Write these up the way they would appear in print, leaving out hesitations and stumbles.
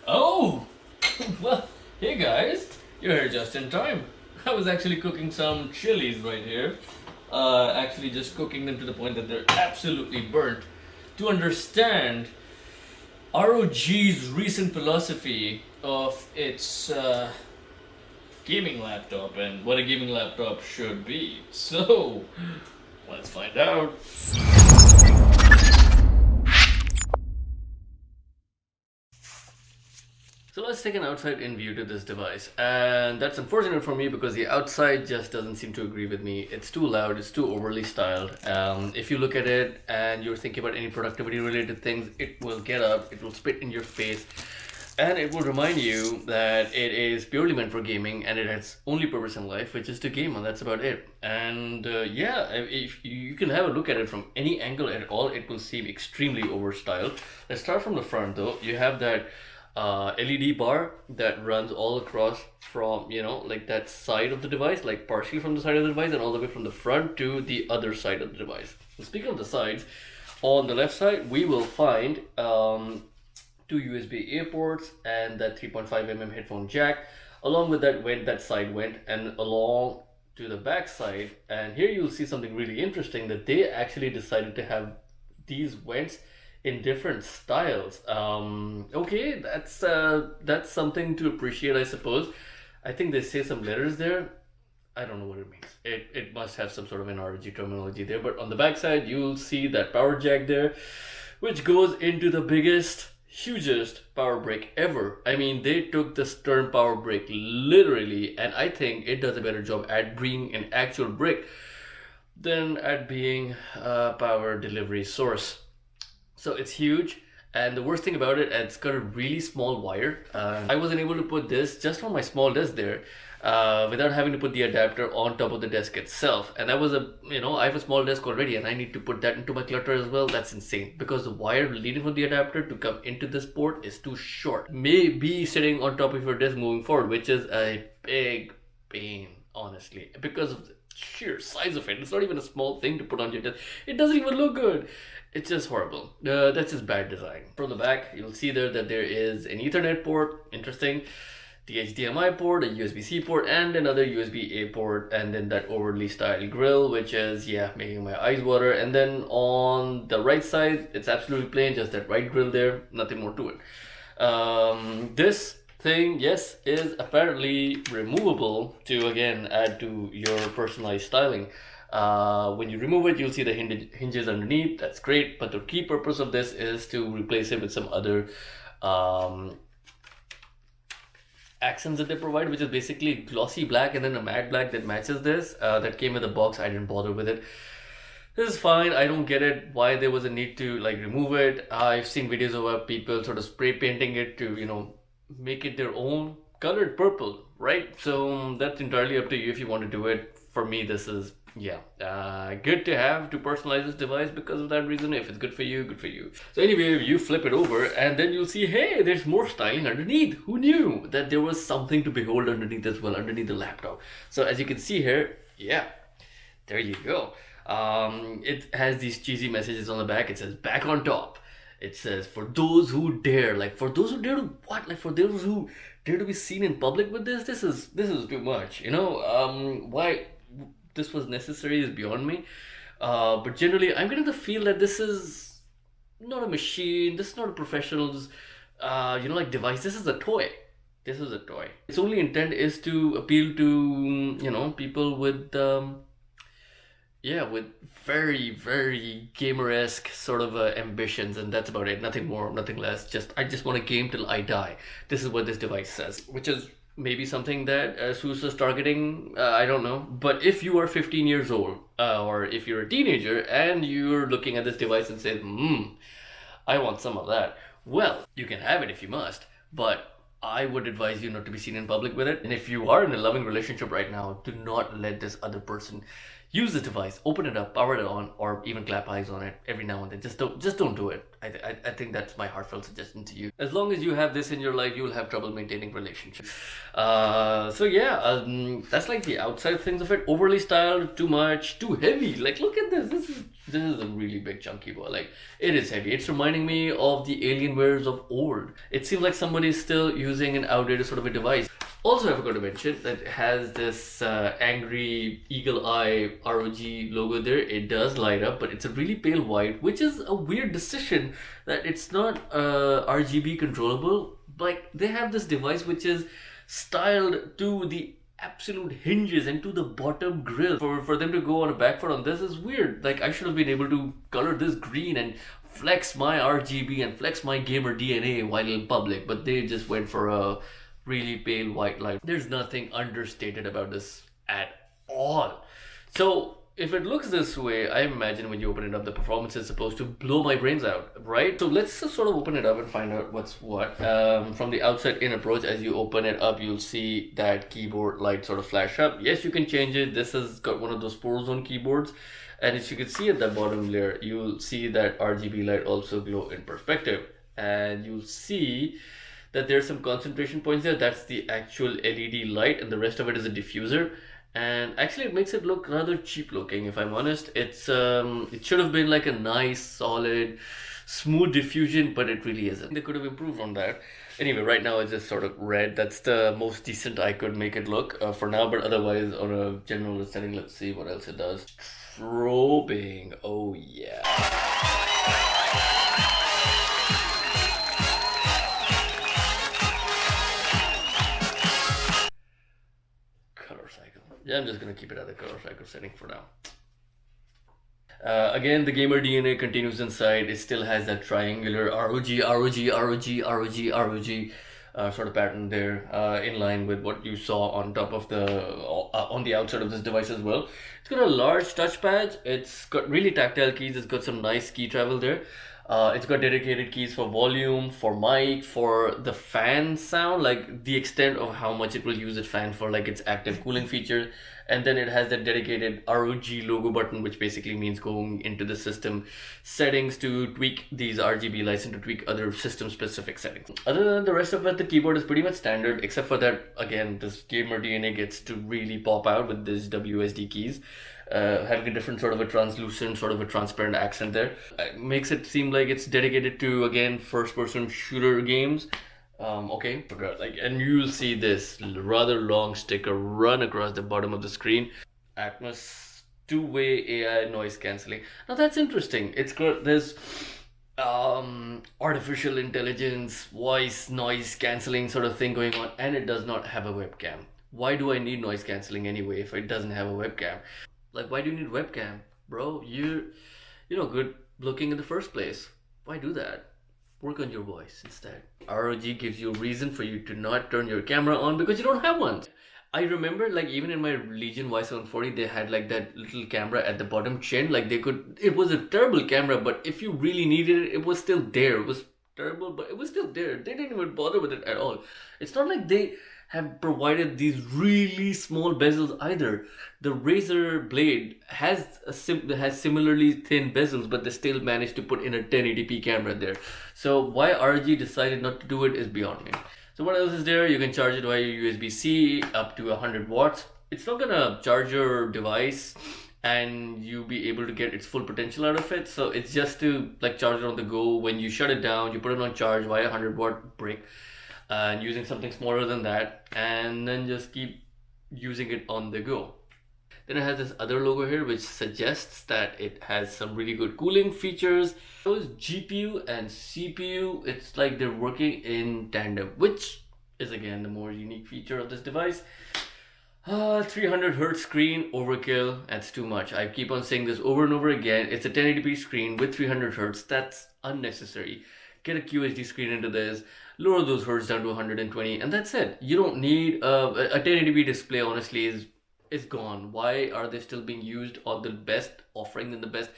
Oh, well, hey guys, you're here just in time. I was actually cooking some chilies right here. Actually, just cooking them to the point that they're absolutely burnt. To understand ROG's recent philosophy of its gaming laptop and what a gaming laptop should be. So, let's find out. So let's take an outside-in view to this device, and that's unfortunate for me because the outside just doesn't seem to agree with me. It's too loud, it's too overly styled. If you look at it and you're thinking about any productivity-related things, it will get up, it will spit in your face, and it will remind you that it is purely meant for gaming and it has only purpose in life, which is to game, and that's about it. And yeah, if you can have a look at it from any angle at all, it will seem extremely overstyled. Let's start from the front though. You have that LED bar that runs all across from, like that side of the device, like partially from the side of the device and all the way from the front to the other side of the device. And speaking of the sides, on the left side, we will find two USB-A ports and that 3.5mm headphone jack. Along with that side vent, and along to the back side. And here you'll see something really interesting, that they actually decided to have these vents in different styles. Okay, that's something to appreciate, I suppose. I think they say some letters there. I don't know what it means. It must have some sort of an ROG terminology there. But on the back side, you'll see that power jack there, which goes into the biggest, hugest power brick ever. I mean, they took the stern power brick literally, and I think it does a better job at being an actual brick than at being a power delivery source. So it's huge, and the worst thing about it, it's got a really small wire. I wasn't able to put this just on my small desk there without having to put the adapter on top of the desk itself. And that was I have a small desk already and I need to put that into my clutter as well. That's insane because the wire leading from the adapter to come into this port is too short. Maybe sitting on top of your desk moving forward, which is a big pain, honestly, because of the sheer size of it. It's not even a small thing to put on your desk. It doesn't even look good. It's just horrible. That's just bad design. From the back, you'll see there that there is an Ethernet port, interesting, the HDMI port, a USB-C port, and another USB-A port, and then that overly styled grill, which is, yeah, making my eyes water. And then on the right side, it's absolutely plain, just that white grill there, nothing more to it. This thing, yes, is apparently removable to, again, add to your personalized styling. When you remove it, you'll see the hinges underneath. That's great, but the key purpose of this is to replace it with some other accents that they provide, which is basically glossy black and then a matte black that matches this. That came with the box. I didn't bother with it. This is fine. I don't get it why there was a need to remove it. I've seen videos of people sort of spray painting it to make it their own colored purple, right? So that's entirely up to you if you want to do it. For me, this is good to have to personalize this device because of that reason. If it's good for you, good for you. So anyway, you flip it over and then you'll see, hey, there's more styling underneath. Who knew that there was something to behold underneath as well, underneath the laptop? So as you can see here, yeah, there you go. It has these cheesy messages on the back. It says back on top. It says for those who dare, for those who dare to what? For those who dare to be seen in public with this is too much. Why this was necessary is beyond me. But generally, I'm getting the feel that this is not a machine. This is not a professional's, device. This is a toy. This is a toy. Its only intent is to appeal to, people with, with very, very gamer-esque sort of ambitions, and that's about it. Nothing more, nothing less. I just want to game till I die. This is what this device says, which is maybe something that Asus is targeting, I don't know. But if you are 15 years old, or if you're a teenager and you're looking at this device and say, I want some of that, well, you can have it if you must, but I would advise you not to be seen in public with it. And if you are in a loving relationship right now, do not let this other person use the device, open it up, power it on, or even clap eyes on it every now and then. Just don't do it. I think that's my heartfelt suggestion to you. As long as you have this in your life, you will have trouble maintaining relationships. So yeah, that's like the outside things of it. Overly styled, too much, too heavy. Like, look at this. This is a really big chunky boy. Like, it is heavy. It's reminding me of the Alienwares of old. It seems like somebody is still using an outdated sort of a device. Also, I forgot to mention that it has this angry eagle eye ROG logo there. It does light up, but it's a really pale white, which is a weird decision that it's not RGB controllable. Like, they have this device which is styled to the absolute hinges and to the bottom grill. For them to go on a back foot on this is weird. Like, I should have been able to color this green and flex my RGB and flex my gamer DNA while in public, but they just went for a really pale white light. There's nothing understated about this at all. So if it looks this way, I imagine when you open it up, the performance is supposed to blow my brains out, right? So let's just sort of open it up and find out what's what. From the outside in approach, as you open it up, you'll see that keyboard light sort of flash up. Yes, you can change it. This has got one of those 4-zone keyboards. And as you can see at the bottom layer, you'll see that RGB light also glow in perspective. And you'll see that there's some concentration points there. That's the actual LED light, and the rest of it is a diffuser. And actually it makes it look rather cheap looking, if I'm honest. It's it should have been like a nice, solid, smooth diffusion, but it really isn't. They could have improved on that. Anyway, right now it's just sort of red. That's the most decent I could make it look for now, but otherwise on a general setting, let's see what else it does. Strobing, oh yeah. Yeah, I'm just gonna keep it at the color cycle setting for now. Again, the gamer DNA continues inside. It still has that triangular ROG sort of pattern there, in line with what you saw on top of on the outside of this device as well. It's got a large touchpad. It's got really tactile keys. It's got some nice key travel there. It's got dedicated keys for volume, for mic, for the fan sound, like the extent of how much it will use its fan for, like its active cooling feature. And then it has that dedicated ROG logo button, which basically means going into the system settings to tweak these RGB lights and to tweak other system specific settings. Other than the rest of it, the keyboard is pretty much standard, except for that, again, this gamer DNA gets to really pop out with these WSD keys. Having a different sort of a translucent, sort of a transparent accent there. Makes it seem like it's dedicated to, again, first-person shooter games. Okay, forgot. Like, and you'll see this rather long sticker run across the bottom of the screen. Atmos two-way AI noise cancelling. Now that's interesting. It's got this artificial intelligence, voice noise cancelling sort of thing going on, and it does not have a webcam. Why do I need noise cancelling anyway if it doesn't have a webcam? Like, why do you need webcam? Bro, you're not good looking in the first place. Why do that? Work on your voice instead. ROG gives you a reason for you to not turn your camera on because you don't have one. I remember, like, even in my Legion Y740, they had like that little camera at the bottom chin. Like, it was a terrible camera, but if you really needed it, it was still there. It was terrible, but it was still there. They didn't even bother with it at all. It's not like they have provided these really small bezels either. The Razer blade has similarly thin bezels, but they still managed to put in a 1080p camera there. So why ROG decided not to do it is beyond me. So what else is there? You can charge it via USB-C up to 100 watts. It's not gonna charge your device and you be able to get its full potential out of it. So it's just to like charge it on the go. When you shut it down, you put it on charge via 100-watt brick. And using something smaller than that, and then just keep using it on the go. Then it has this other logo here which suggests that it has some really good cooling features. Shows GPU and CPU, it's like they're working in tandem, which is again the more unique feature of this device. 300 Hz screen, overkill, that's too much. I keep on saying this over and over again. It's a 1080p screen with 300 Hz, that's unnecessary. Get a QHD screen into this, lower those hertz down to 120, and that's it. You don't need a 1080p display. Honestly, is gone. Why are they still being used on the best offering and the best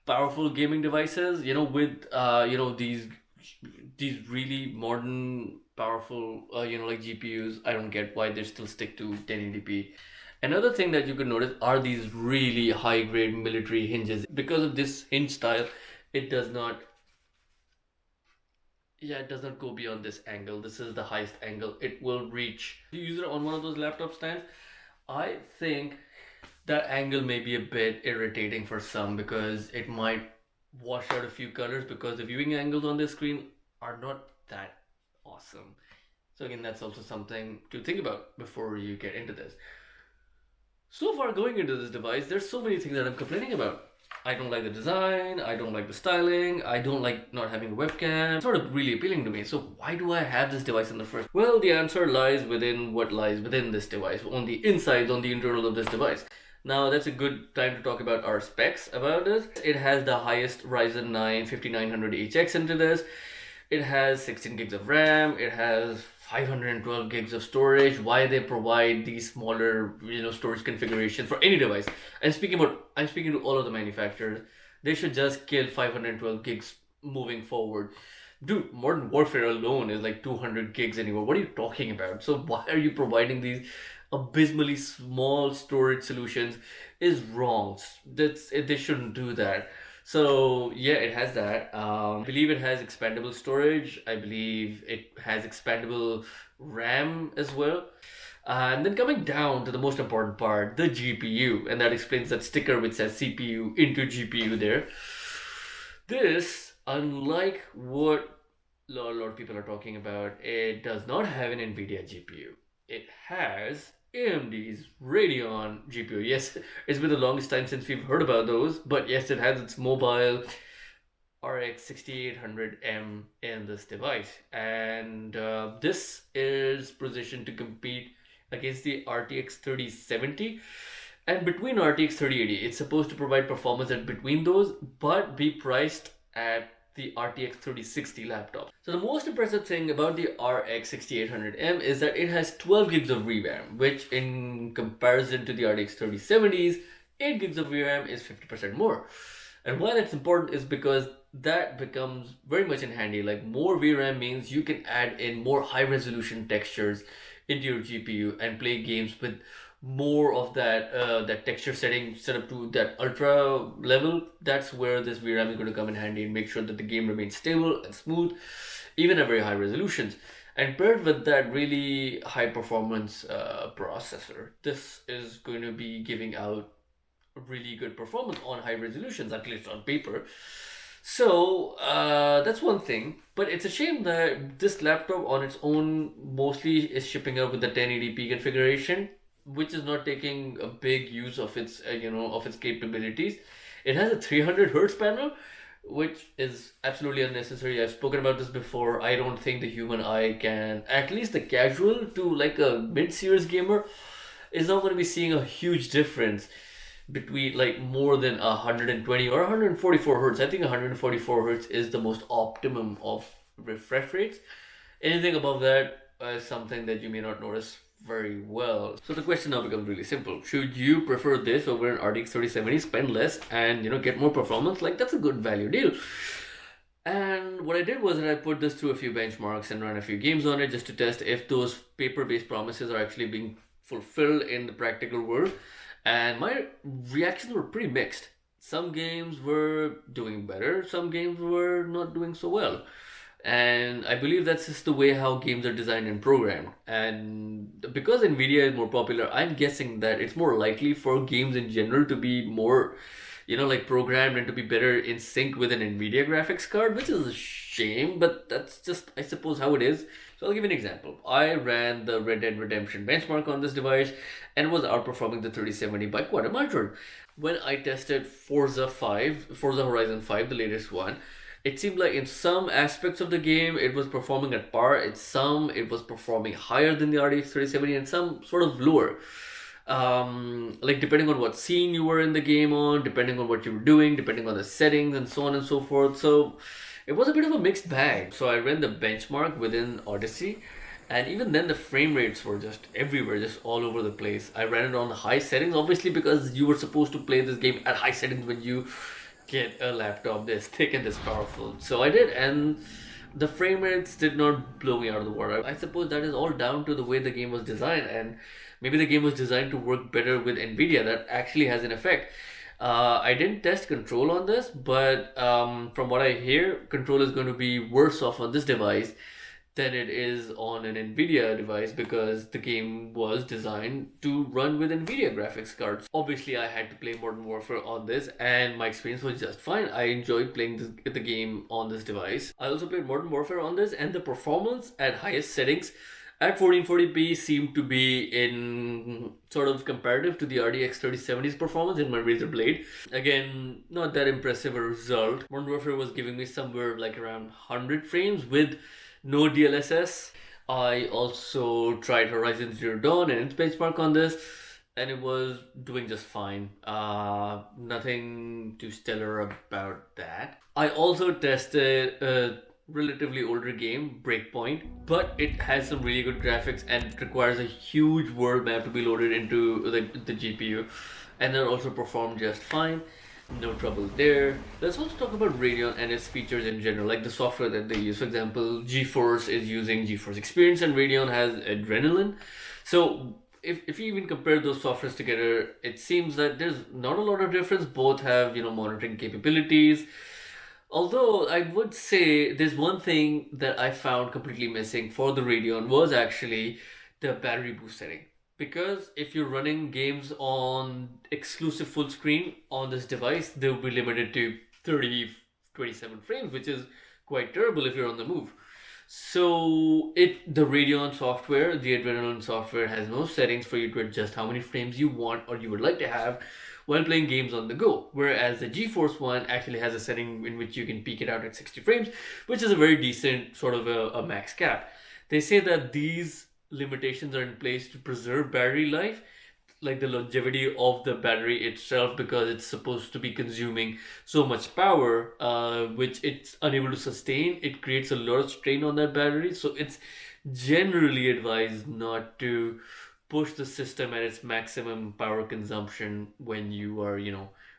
powerful gaming devices? With these really modern, powerful like GPUs. I don't get why they still stick to 1080p. Another thing that you could notice are these really high grade military hinges. Because of this hinge style, it does not, yeah, it does not go beyond this angle. This is the highest angle it will reach. If you use it on one of those laptop stands, I think that angle may be a bit irritating for some because it might wash out a few colors because the viewing angles on this screen are not that awesome. So again, that's also something to think about before you get into this. So far going into this device, there's so many things that I'm complaining about. I don't like the design, I don't like the styling, I don't like not having a webcam. It's sort of really appealing to me. So why do I have this device in the first? Well, the answer lies within what lies within this device, on the insides, on the internal of this device. Now that's a good time to talk about our specs about this. It has the highest Ryzen 9 5900HX into this. It has 16 gigs of RAM. It has 512 gigs of storage. Why they provide these smaller, storage configurations for any device? I'm speaking to all of the manufacturers. They should just kill 512 gigs moving forward. Dude, Modern Warfare alone is like 200 gigs anymore. What are you talking about? So why are you providing these abysmally small storage solutions? Is wrong. They shouldn't do that. So yeah, it has that. I believe it has expandable storage. I believe it has expandable RAM as well. And then coming down to the most important part, the GPU, and that explains that sticker which says CPU into GPU there. This, unlike what a lot of people are talking about, it does not have an Nvidia GPU. It has AMD's Radeon GPU. Yes, it's been the longest time since we've heard about those, but yes, it has its mobile RX 6800M in this device, and this is positioned to compete against the RTX 3070. And between RTX 3080, it's supposed to provide performance at between those, but be priced at the RTX 3060 laptop. So the most impressive thing about the RX 6800M is that it has 12 gigs of VRAM, which in comparison to the RTX 3070s, 8 gigs of VRAM is 50% more. And why that's important is because that becomes very much in handy. Like, more VRAM means you can add in more high resolution textures into your GPU and play games with more of that texture setting set up to that ultra level. That's where this VRAM is going to come in handy and make sure that the game remains stable and smooth, even at very high resolutions. And paired with that really high performance processor, this is going to be giving out really good performance on high resolutions, at least on paper. So that's one thing, but it's a shame that this laptop on its own mostly is shipping out with the 1080p configuration, which is not taking a big use of its of its capabilities. It has a 300 hertz panel, which is absolutely unnecessary. I've spoken about this before. I don't think the human eye can, at least the casual to like a mid-series gamer, is not going to be seeing a huge difference between like more than 120 or 144 hertz. I think 144 hertz is the most optimum of refresh rates. Anything above that is something that you may not notice very well. So the question now becomes really simple. Should you prefer this over an RTX 3070, spend less and get more performance? Like, that's a good value deal. And what I did was that I put this through a few benchmarks and ran a few games on it just to test if those paper-based promises are actually being fulfilled in the practical world. And my reactions were pretty mixed. Some games were doing better, some games were not doing so well. And I believe that's just the way how games are designed and programmed. And because Nvidia is more popular, I'm guessing that it's more likely for games in general to be more, like programmed and to be better in sync with an Nvidia graphics card, which is a shame, but that's just, I suppose, how it is. So I'll give you an example. I ran the Red Dead Redemption benchmark on this device and was outperforming the 3070 by quite a margin. When I tested Forza Horizon 5, the latest one, it seemed like in some aspects of the game it was performing at par. In some it was performing higher than the RTX 3070 and some sort of lower. Like depending on what scene you were in the game on, depending on what you were doing, depending on the settings and so on and so forth. So it was a bit of a mixed bag. So I ran the benchmark within Odyssey, and even then the frame rates were just everywhere, just all over the place. I ran it on high settings, obviously, because you were supposed to play this game at high settings when you get a laptop this thick and this powerful. So I did, and the frame rates did not blow me out of the water. I suppose that is all down to the way the game was designed, and maybe the game was designed to work better with Nvidia. That actually has an effect. I didn't test control on this, but from what I hear, control is going to be worse off on this device than it is on an Nvidia device because the game was designed to run with Nvidia graphics cards. Obviously, I had to play Modern Warfare on this and my experience was just fine. I enjoyed playing the game on this device. I also played Modern Warfare on this, and the performance at highest settings at 1440p seemed to be in sort of comparative to the RTX 3070's performance in my Razer Blade. Again, not that impressive a result. Modern Warfare was giving me somewhere like around 100 frames with no DLSS. I also tried Horizon Zero Dawn and its benchmark on this, and it was doing just fine. Nothing too stellar about that. I also tested a relatively older game, Breakpoint, but it has some really good graphics and it requires a huge world map to be loaded into the GPU, and that also performed just fine. No trouble there. Let's also talk about Radeon and its features in general, like the software that they use. For example, GeForce is using GeForce Experience and Radeon has Adrenaline. So if you even compare those softwares together, it seems that there's not a lot of difference. Both have, monitoring capabilities. Although I would say there's one thing that I found completely missing for the Radeon was actually the battery boost setting. Because if you're running games on exclusive full screen on this device, they'll be limited to 27 frames, which is quite terrible if you're on the move. So the Radeon software, the Adrenaline software, has no settings for you to adjust how many frames you want or you would like to have while playing games on the go. Whereas the GeForce one actually has a setting in which you can peak it out at 60 frames, which is a very decent sort of a max cap. They say that these limitations are in place to preserve battery life, like the longevity of the battery itself, because it's supposed to be consuming so much power, which it's unable to sustain. It creates a lot of strain on that battery, so it's generally advised not to push the system at its maximum power consumption when you are,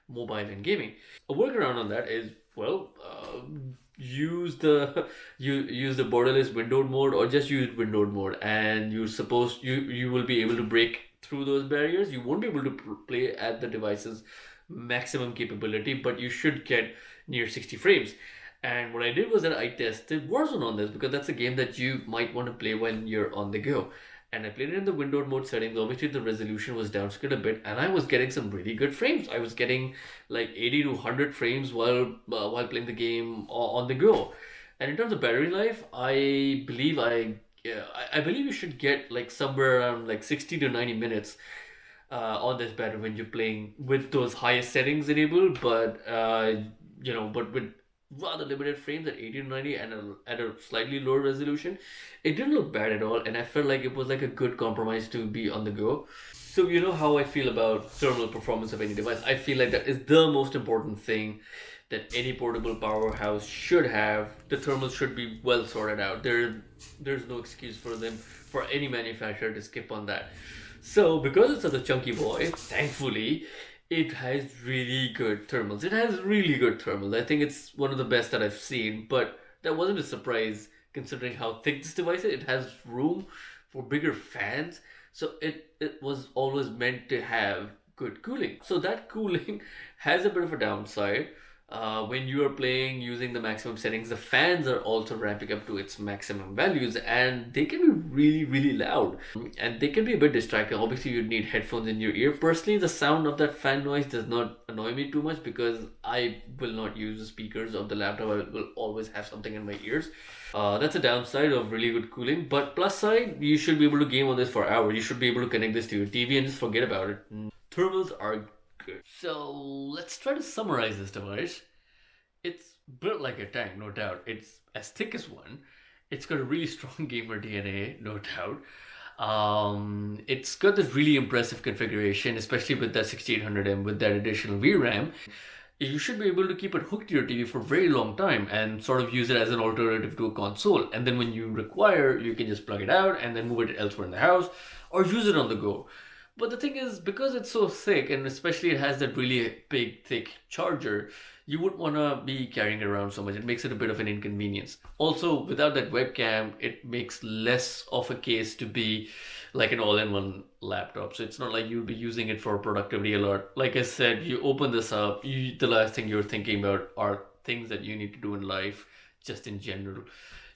mobile and gaming. A workaround on that is, use the borderless windowed mode, or just use windowed mode, and you will be able to break through those barriers. You won't be able to play at the device's maximum capability, but you should get near 60 frames. And what I did was that I tested Warzone on this, because that's a game that you might want to play when you're on the go. And I played it in the windowed mode settings. Obviously, the resolution was downscaled a bit, and I was getting some really good frames. I was getting like 80 to 100 frames while playing the game on the go. And in terms of battery life, I believe you should get like somewhere around like 60 to 90 minutes on this battery when you're playing with those highest settings enabled, but with rather limited frames at 80 to 90 and at a slightly lower resolution. It didn't look bad at all, and I felt like it was like a good compromise to be on the go. So you know how I feel about thermal performance of any device. I feel like that is the most important thing that any portable powerhouse should have. The thermals should be well sorted out. There's no excuse for any manufacturer to skip on that. So because it's such a chunky boy, thankfully, it has really good thermals. I think it's one of the best that I've seen, but that wasn't a surprise considering how thick this device is. It has room for bigger fans, so it was always meant to have good cooling. So that cooling has a bit of a downside. When you are playing using the maximum settings, the fans are also ramping up to its maximum values, and they can be really, really loud, and they can be a bit distracting. Obviously, you'd need headphones in your ear. Personally, the sound of that fan noise does not annoy me too much because I will not use the speakers of the laptop. I will always have something in my ears. That's a downside of really good cooling, but plus side, you should be able to game on this for hours. You should be able to connect this to your TV and just forget about it. Thermals are good. So let's try to summarize this device. It's built like a tank, no doubt. It's as thick as one. It's got a really strong gamer DNA, no doubt. It's got this really impressive configuration, especially with that 6800M with that additional VRAM. You should be able to keep it hooked to your TV for a very long time and sort of use it as an alternative to a console. And then when you require, you can just plug it out and then move it elsewhere in the house or use it on the go. But the thing is, because it's so thick, and especially it has that really big, thick charger, you wouldn't want to be carrying it around so much. It makes it a bit of an inconvenience. Also, without that webcam, it makes less of a case to be like an all-in-one laptop. So it's not like you'll be using it for productivity a lot. Like I said, you open this up, the last thing you're thinking about are things that you need to do in life, just in general.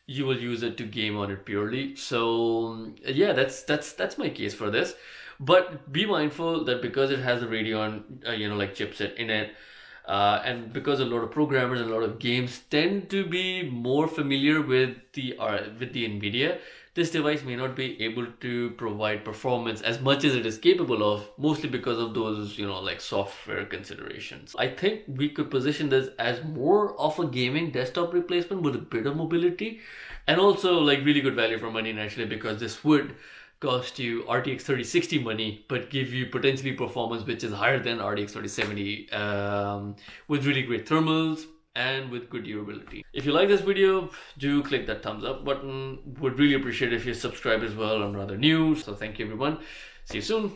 You will use it to game on it purely. So yeah, that's my case for this. But be mindful that because it has a Radeon, like chipset in it, and because a lot of programmers and a lot of games tend to be more familiar with the Nvidia, this device may not be able to provide performance as much as it is capable of, mostly because of those, like software considerations. I think we could position this as more of a gaming desktop replacement with a bit of mobility, and also like really good value for money naturally, because this would cost you RTX 3060 money, but give you potentially performance which is higher than RTX 3070, with really great thermals and with good durability. If you like this video, do click that thumbs up button. Would really appreciate it if you subscribe as well. I'm rather new, so thank you everyone. See you soon.